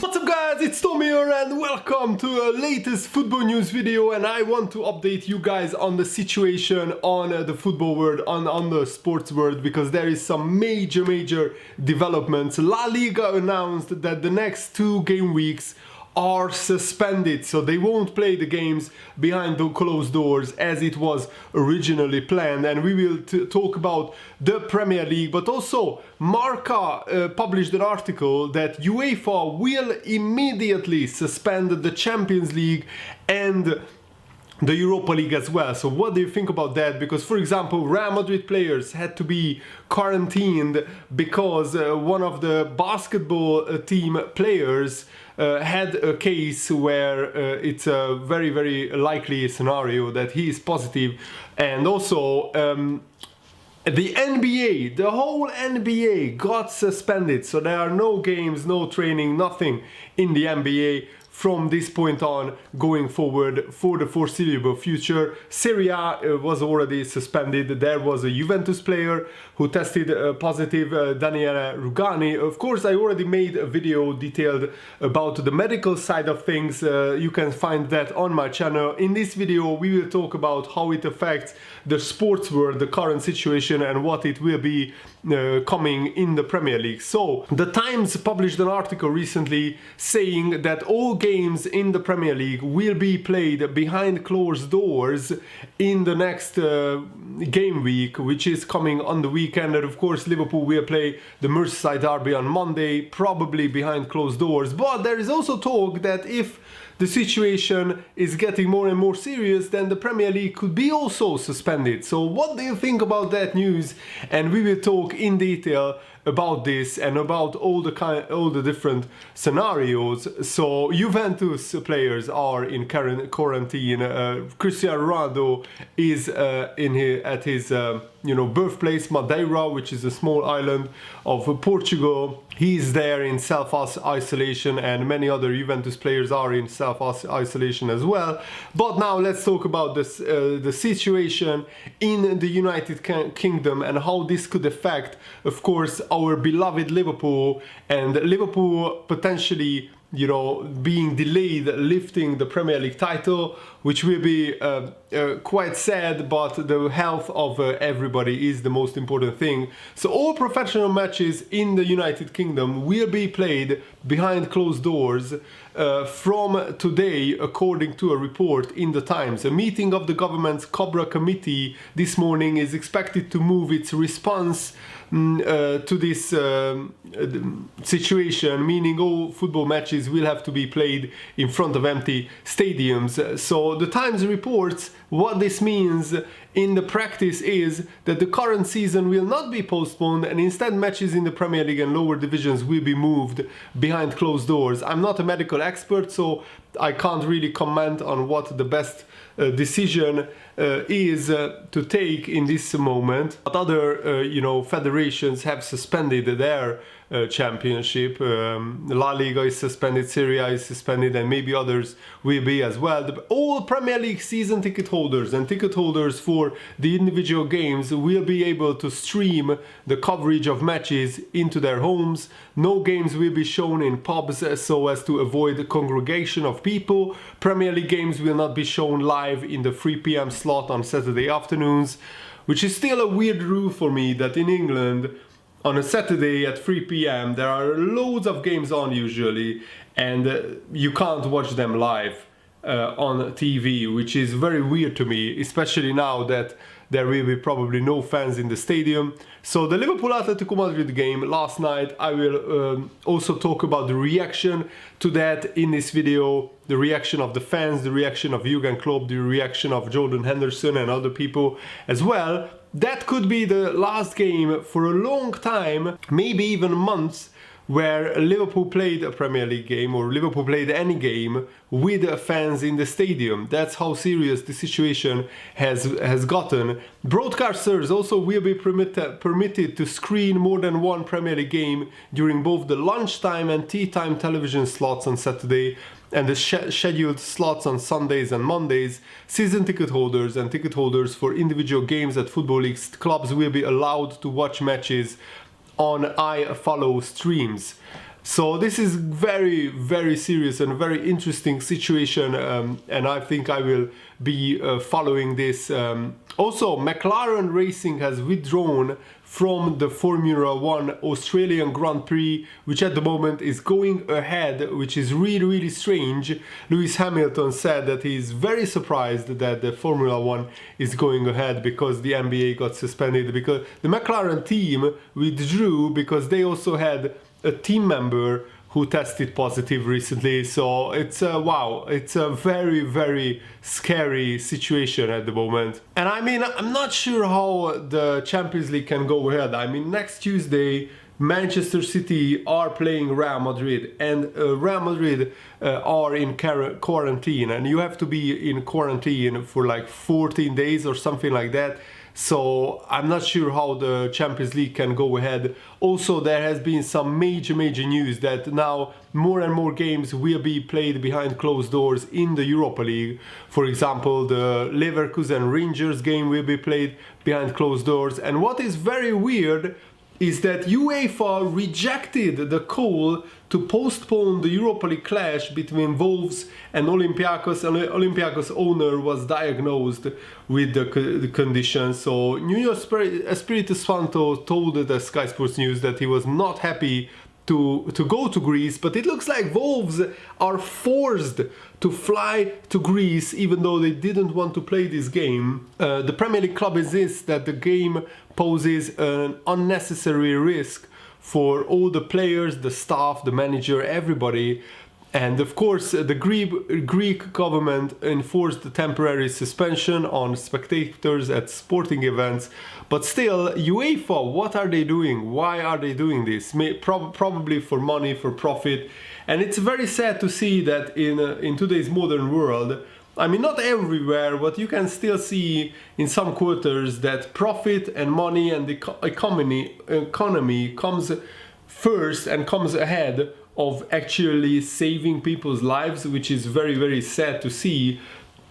What's up guys, it's Tom here and welcome to a latest football news video, and I want to update you guys on the situation on the football world, on the sports world, because there is some major developments. La Liga announced that the next 2 game weeks are suspended, so they won't play the games behind the closed doors as it was originally planned. And we will talk about the Premier League, but also Marca published an article that UEFA will immediately suspend the Champions League and the Europa League as well. So what do you think about that? Because, for example, Real Madrid players had to be quarantined because one of the basketball team players had a case where it's a very likely scenario that he is positive. And also the NBA, the whole NBA got suspended, so there are no games, no training, nothing in the NBA from this point on going forward for the foreseeable future. Serie A was already suspended. There was a Juventus player who tested positive, Daniele Rugani. Of course, I already made a video detailed about the medical side of things. You can find that on my channel. In this video, we will talk about how it affects the sports world, the current situation, and what it will be coming in the Premier League. So, The Times published an article recently saying that all games in the Premier League will be played behind closed doors in the next game week, which is coming on the weekend. And of course, Liverpool will play the Merseyside derby on Monday, probably behind closed doors. But there is also talk that if the situation is getting more and more serious, then the Premier League could be also suspended. So what do you think about that news? And we will talk in detail about this and about all the different scenarios. So Juventus players are in quarantine. Cristiano Ronaldo is at his birthplace, Madeira, which is a small island of Portugal. He's there in self-isolation, and many other Juventus players are in self-isolation as well. But now let's talk about this, the situation in the United Kingdom and how this could affect, of course, our beloved Liverpool, and Liverpool potentially being delayed lifting the Premier League title, which will be quite sad, but the health of everybody is the most important thing. So all professional matches in the United Kingdom will be played behind closed doors from today, according to a report in the Times. A meeting of the government's Cobra committee this morning is expected to move its response to this situation, meaning all football matches will have to be played in front of empty stadiums. So the Times reports what this means in the practice is that the current season will not be postponed, and instead matches in the Premier League and lower divisions will be moved behind closed doors. I'm not a medical expert, so I can't really comment on what the best decision is to take in this moment. But other federations have suspended their championship. La Liga is suspended, Serie A is suspended, and maybe others will be as well. All Premier League season ticket holders and ticket holders for the individual games will be able to stream the coverage of matches into their homes. No games will be shown in pubs so as to avoid the congregation of people. Premier League games will not be shown live in the 3 p.m. slot on Saturday afternoons, which is still a weird rule for me that in England on a Saturday at 3 p.m. there are loads of games on usually, and you can't watch them live on TV, which is very weird to me, especially now that there will be probably no fans in the stadium. So the Liverpool-Atletico Madrid game last night, I will also talk about the reaction to that in this video, the reaction of the fans, the reaction of Jurgen Klopp, the reaction of Jordan Henderson and other people as well. That could be the last game for a long time, maybe even months, where Liverpool played a Premier League game, or Liverpool played any game with fans in the stadium. That's how serious the situation has gotten. Broadcasters also will be permitted to screen more than one Premier League game during both the lunchtime and tea time television slots on Saturday and the scheduled slots on Sundays and Mondays. Season ticket holders and ticket holders for individual games at football leagues clubs will be allowed to watch matches on iFollow streams. So this is very, very serious and very interesting situation, and I think I will be following this. Also, McLaren Racing has withdrawn from the Formula 1 Australian Grand Prix, which at the moment is going ahead, which is really, really strange. Lewis Hamilton said that he's very surprised that the Formula 1 is going ahead because the NBA got suspended, because the McLaren team withdrew because they also had a team member who tested positive recently. So it's wow, it's a very, very scary situation at the moment. And I mean, I'm not sure how the Champions League can go ahead. I mean, next Tuesday Manchester City are playing Real Madrid, and Real Madrid are in quarantine, and you have to be in quarantine for like 14 days or something like that. So I'm not sure how the Champions League can go ahead. Also, there has been some major news that now more and more games will be played behind closed doors in the Europa League. For example, the Leverkusen Rangers game will be played behind closed doors. And what is very weird is that UEFA rejected the call to postpone the Europa League clash between Wolves and Olympiacos, and Olympiacos owner was diagnosed with the condition. So Nuno Espirito Santo told the Sky Sports News that he was not happy to go to Greece, but it looks like Wolves are forced to fly to Greece even though they didn't want to play this game. The Premier League club insists that the game poses an unnecessary risk for all the players, the staff, the manager, everybody. And of course, the Greek government enforced a temporary suspension on spectators at sporting events. But still, UEFA, what are they doing? Why are they doing this? Probably for money, for profit. And it's very sad to see that in today's modern world, I mean, not everywhere, but you can still see in some quarters that profit and money and the economy comes first and comes ahead of actually saving people's lives, which is very sad to see.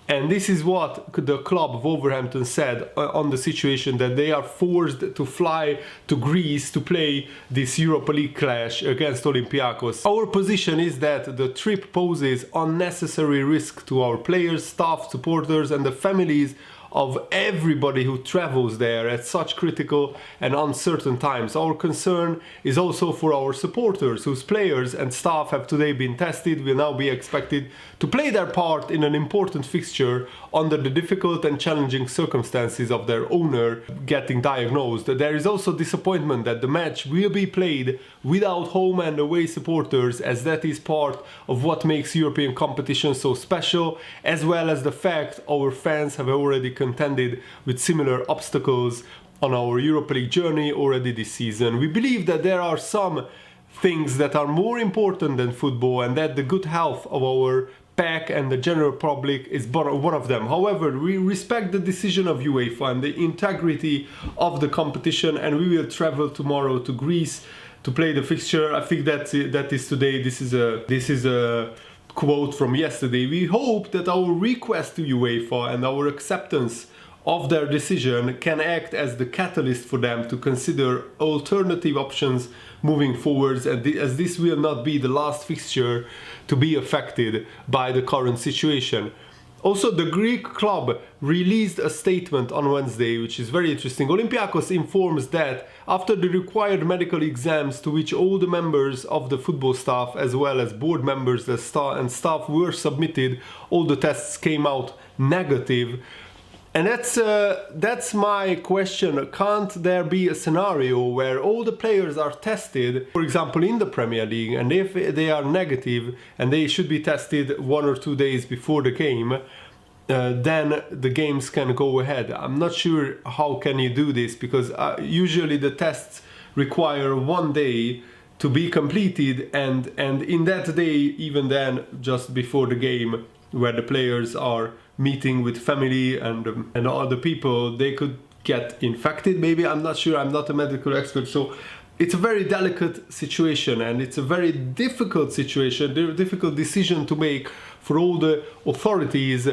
And this is what the club of Wolverhampton said on the situation, that they are forced to fly to Greece to play this Europa League clash against Olympiacos. Our position is that the trip poses unnecessary risk to our players, staff, supporters and the families of everybody who travels there at such critical and uncertain times. Our concern is also for our supporters, whose players and staff have today been tested, will now be expected to play their part in an important fixture under the difficult and challenging circumstances of their owner getting diagnosed. There is also disappointment that the match will be played without home and away supporters, as that is part of what makes European competition so special, as well as the fact our fans have already contended with similar obstacles on our Europa League journey already this season. We believe that there are some things that are more important than football, and that the good health of our pack and the general public is one of them. However, we respect the decision of UEFA and the integrity of the competition, and we will travel tomorrow to Greece to play the fixture. I think that is today. This is a quote from yesterday. We hope that our request to UEFA and our acceptance of their decision can act as the catalyst for them to consider alternative options moving forwards, as this will not be the last fixture to be affected by the current situation. Also, the Greek club released a statement on Wednesday, which is very interesting. Olympiacos informs that after the required medical exams to which all the members of the football staff as well as board members and staff were submitted, all the tests came out negative. And that's my question. Can't there be a scenario where all the players are tested, for example in the Premier League, and if they are negative and they should be tested 1 or 2 days before the game, then the games can go ahead? I'm not sure how can you do this, because usually the tests require 1 day to be completed, and in that day, even then, just before the game, where the players are meeting with family and other people, they could get infected maybe. I'm not sure, I'm not a medical expert. So it's a very delicate situation, and it's a very difficult situation, a difficult decision to make for all the authorities.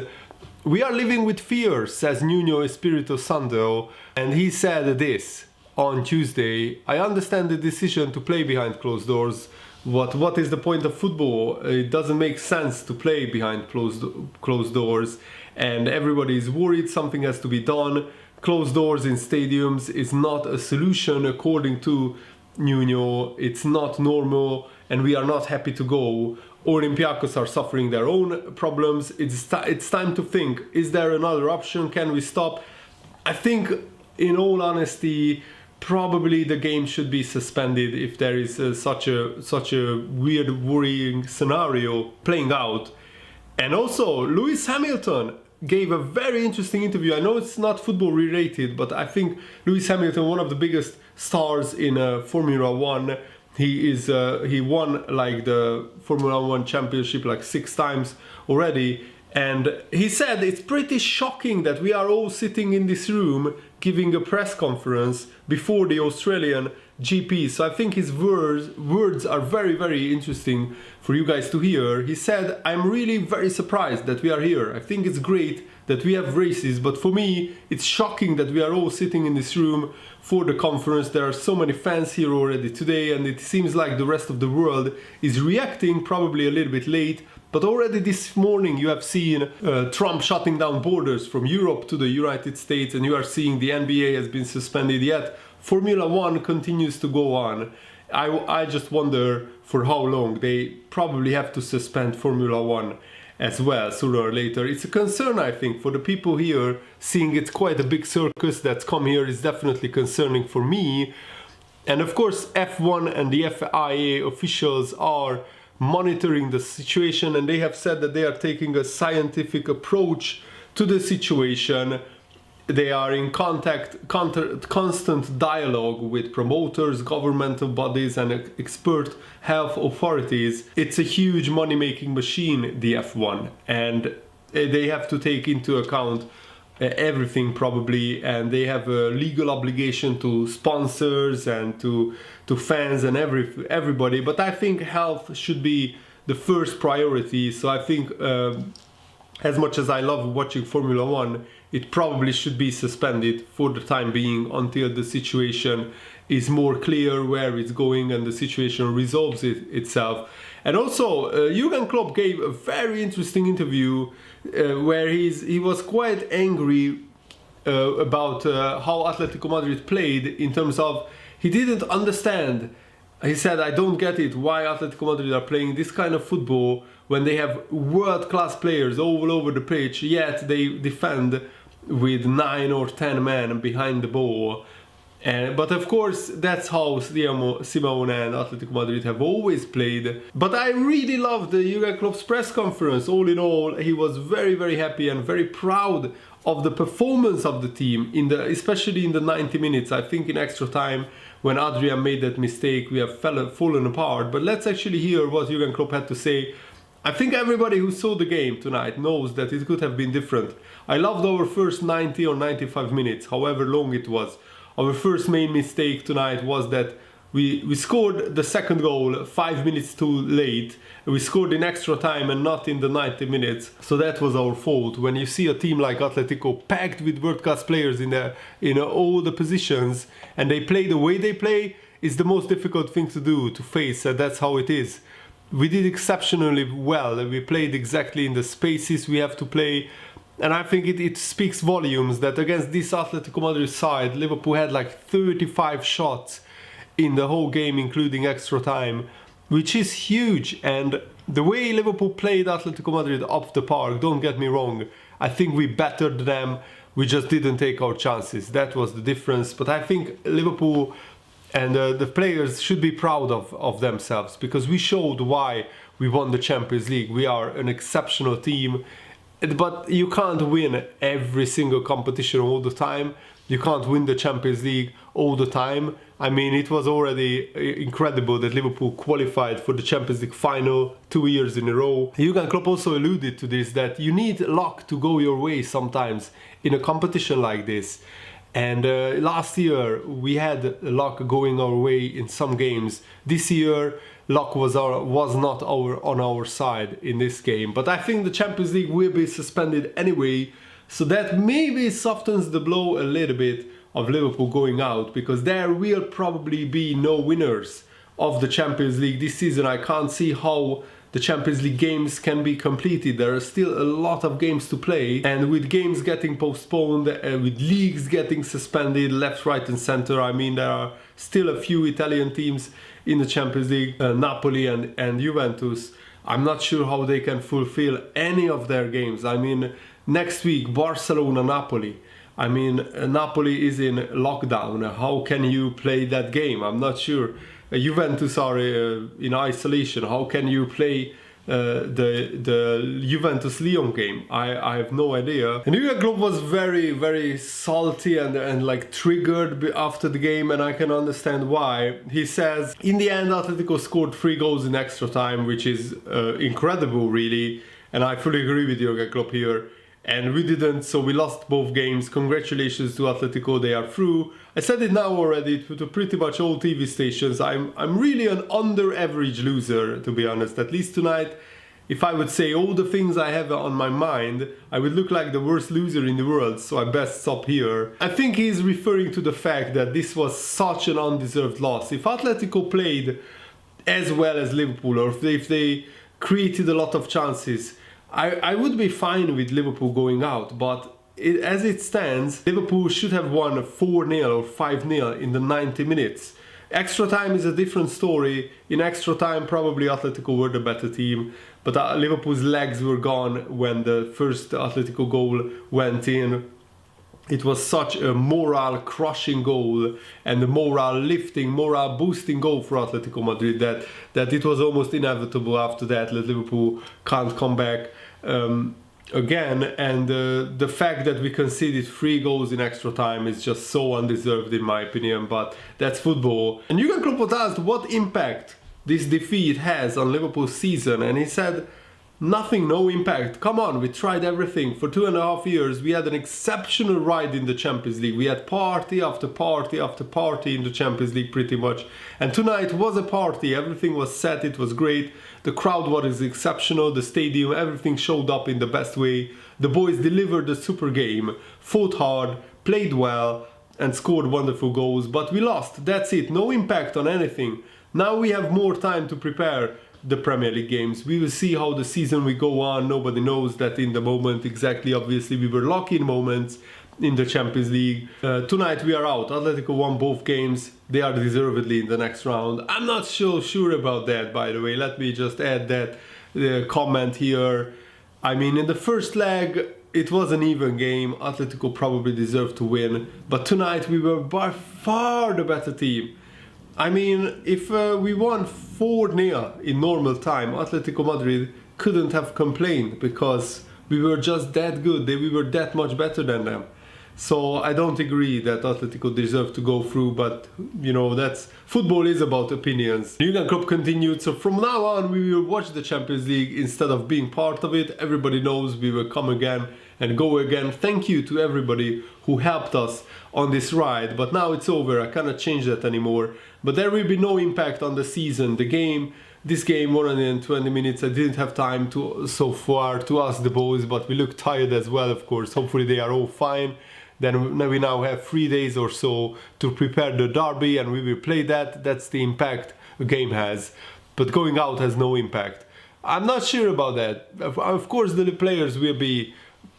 We are living with fear, says Nuno Espirito Santo, and he said this on Tuesday: I understand the decision to play behind closed doors. what is the point of football? It doesn't make sense to play behind closed doors, and everybody is worried something has to be done. Closed doors in stadiums is not a solution according to Nuno. It's not normal, and we are not happy to go. Olympiacos are suffering their own problems. It's time to think, is there another option? Can we stop? I think, in all honesty, probably the game should be suspended if there is such a weird, worrying scenario playing out. And also, Lewis Hamilton gave a very interesting interview. I know it's not football related, but I think Lewis Hamilton, one of the biggest stars in Formula One, he won like the Formula One championship like 6 times already. And he said it's pretty shocking that we are all sitting in this room giving a press conference before the Australian GP. So I think his words are very, very interesting for you guys to hear. He said, I'm really very surprised that we are here. I think it's great that we have races, but for me, it's shocking that we are all sitting in this room for the conference. There are so many fans here already today, and it seems like the rest of the world is reacting, probably a little bit late. But already this morning you have seen Trump shutting down borders from Europe to the United States, and you are seeing the NBA has been suspended, yet Formula One continues to go on. I just wonder for how long. They probably have to suspend Formula One as well sooner or later. It's a concern, I think, for the people here. Seeing it's quite a big circus that's come here is definitely concerning for me. And of course F1 and the FIA officials are monitoring the situation, and they have said that they are taking a scientific approach to the situation. They are in constant dialogue with promoters, governmental bodies and expert health authorities. It's a huge money-making machine, the F1, and they have to take into account everything probably, and they have a legal obligation to sponsors and to fans and everybody. But I think health should be the first priority. So I think as much as I love watching Formula One, it probably should be suspended for the time being until the situation is more clear where it's going and the situation resolves itself. And also, Jurgen Klopp gave a very interesting interview where he was quite angry about how Atletico Madrid played, in terms of he didn't understand. He said, I don't get it why Atletico Madrid are playing this kind of football when they have world-class players all over the pitch, yet they defend with 9 or 10 men behind the ball. But of course, that's how Simeone and Atletico Madrid have always played. But I really loved the Jurgen Klopp's press conference. All in all, he was very, very happy and very proud of the performance of the team, especially in the 90 minutes. I think in extra time, when Adrian made that mistake, we have fallen apart. But let's actually hear what Jurgen Klopp had to say. I think everybody who saw the game tonight knows that it could have been different. I loved our first 90 or 95 minutes, however long it was. Our first main mistake tonight was that we scored the second goal 5 minutes too late. We scored in extra time and not in the 90 minutes. So that was our fault. When you see a team like Atletico packed with world-class players in all the positions, and they play the way they play, is the most difficult thing to do, to face, and that's how it is. We did exceptionally well. We played exactly in the spaces we have to play. And I think it speaks volumes that against this Atletico Madrid side, Liverpool had like 35 shots in the whole game, including extra time, which is huge. And the way Liverpool played Atletico Madrid off the park, don't get me wrong, I think we bettered them. We just didn't take our chances. That was the difference. But I think Liverpool and the players should be proud of themselves, because we showed why we won the Champions League. We are an exceptional team. But you can't win every single competition all the time. You can't win the Champions League all the time. I mean, it was already incredible that Liverpool qualified for the Champions League final 2 years in a row. Jurgen Klopp also alluded to this, that you need luck to go your way sometimes in a competition like this. And last year we had luck going our way in some games. This year luck was not on our side in this game. But I think the Champions League will be suspended anyway, so that maybe softens the blow a little bit of Liverpool going out, because there will probably be no winners of the Champions League this season. I can't see how the Champions League games can be completed. There are still a lot of games to play, and with games getting postponed, with leagues getting suspended left, right and center, I mean, there are still a few Italian teams in the Champions League, Napoli and Juventus. I'm not sure how they can fulfill any of their games. I mean, next week, Barcelona-Napoli. I mean, Napoli is in lockdown. How can you play that game? I'm not sure. Juventus are in isolation. How can you play the Juventus-Lyon game? I have no idea. And Jurgen Klopp was very salty and like triggered after the game, and I can understand why. He says, in the end, Atletico scored 3 goals in extra time, which is incredible, really. And I fully agree with Jurgen Klopp here. And we didn't, so we lost both games. Congratulations to Atletico, they are through. I said it now already to pretty much all TV stations. I'm really an under-average loser, to be honest. At least tonight, if I would say all the things I have on my mind, I would look like the worst loser in the world, so I best stop here. I think he's referring to the fact that this was such an undeserved loss. If Atletico played as well as Liverpool, or if they created a lot of chances, I would be fine with Liverpool going out, but as it stands, Liverpool should have won 4-0 or 5-0 in the 90 minutes. Extra time is a different story. In extra time, probably Atletico were the better team, but Liverpool's legs were gone when the first Atletico goal went in. It was such a morale-crushing goal and a morale-lifting, morale-boosting goal for Atletico Madrid that it was almost inevitable after that Liverpool can't come back again. And the fact that we conceded 3 goals in extra time is just so undeserved in my opinion, but that's football. And Jurgen Klopp was asked what impact this defeat has on Liverpool's season, and he said, nothing, no impact. Come on, we tried everything. For 2.5 years, we had an exceptional ride in the Champions League. We had party after party after party in the Champions League pretty much. And tonight was a party. Everything was set, it was great. The crowd was exceptional, the stadium, everything showed up in the best way. The boys delivered a super game, fought hard, played well, and scored wonderful goals. But we lost, that's it, no impact on anything. Now we have more time to prepare the Premier League games. We will see how the season will go on. Nobody knows that in the moment exactly. Obviously, we were lucky in moments in the Champions League. Tonight we are out. Atletico won both games. They are deservedly in the next round. I'm not so sure about that, by the way. Let me just add that comment here. I mean, in the first leg, it was an even game. Atletico probably deserved to win. But tonight we were by far the better team. I mean, if we won 4-0 in normal time, Atletico Madrid couldn't have complained because we were just that good. We were that much better than them. So I don't agree that Atletico deserved to go through, but you know, football is about opinions. Jurgen Klopp continued, so from now on we will watch the Champions League instead of being part of it. Everybody knows we will come again and go again. Thank you to everybody who helped us on this ride, but now it's over. I cannot change that anymore. But there will be no impact on the season. This game, 120 minutes, I didn't have time so far to ask the boys, but we look tired as well, of course. Hopefully they are all fine. Then we now have 3 days or so to prepare the derby, and we will play that. That's the impact a game has. But going out has no impact. I'm not sure about that. Of course the players will be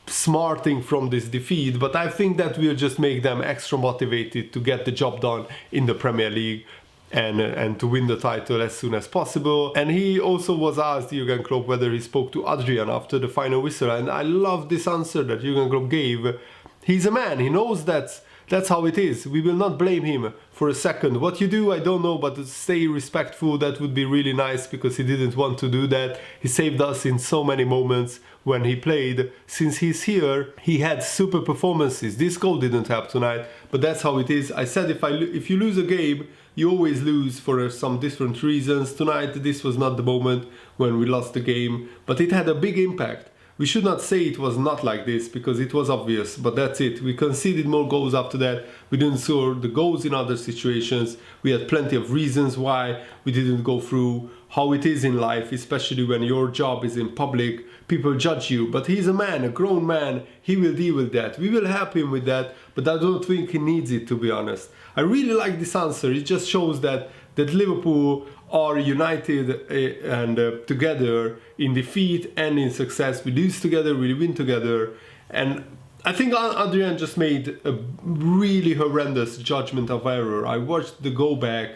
smarting from this defeat, but I think that will just make them extra motivated to get the job done in the Premier League and to win the title as soon as possible. And he also was asked, Jurgen Klopp, whether he spoke to Adrian after the final whistle, and I love this answer that Jurgen Klopp gave. He's a man, he knows that's how it is. We will not blame him for a second. What you do, I don't know, but to stay respectful, that would be really nice, because he didn't want to do that. He saved us in so many moments when he played. Since he's here, he had super performances. This goal didn't help tonight, but that's how it is. I said if you lose a game, you always lose for some different reasons. Tonight, this was not the moment when we lost the game, but it had a big impact. We should not say it was not like this, because it was obvious, but that's it. We conceded more goals after that. We didn't score the goals in other situations. We had plenty of reasons why we didn't go through. How it is in life, especially when your job is in public, people judge you. But he's a man, a grown man. He will deal with that. We will help him with that, but I don't think he needs it, to be honest. I really like this answer. It just shows that that Liverpool are united and together in defeat and in success. We lose together, we win together. And I think Adrian just made a really horrendous judgment of error. I watched the goal back,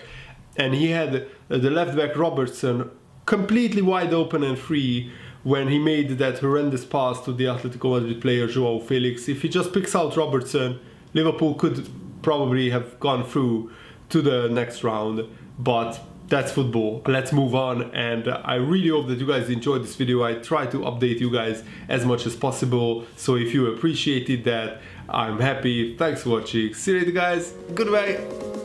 and he had the left back Robertson completely wide open and free when he made that horrendous pass to the Atletico Madrid player Joao Felix. If he just picks out Robertson, Liverpool could probably have gone through to the next round, but that's football. Let's move on, and I really hope that you guys enjoyed this video. I try to update you guys as much as possible, so if you appreciated that, I'm happy. Thanks for watching. See you later, guys. Goodbye.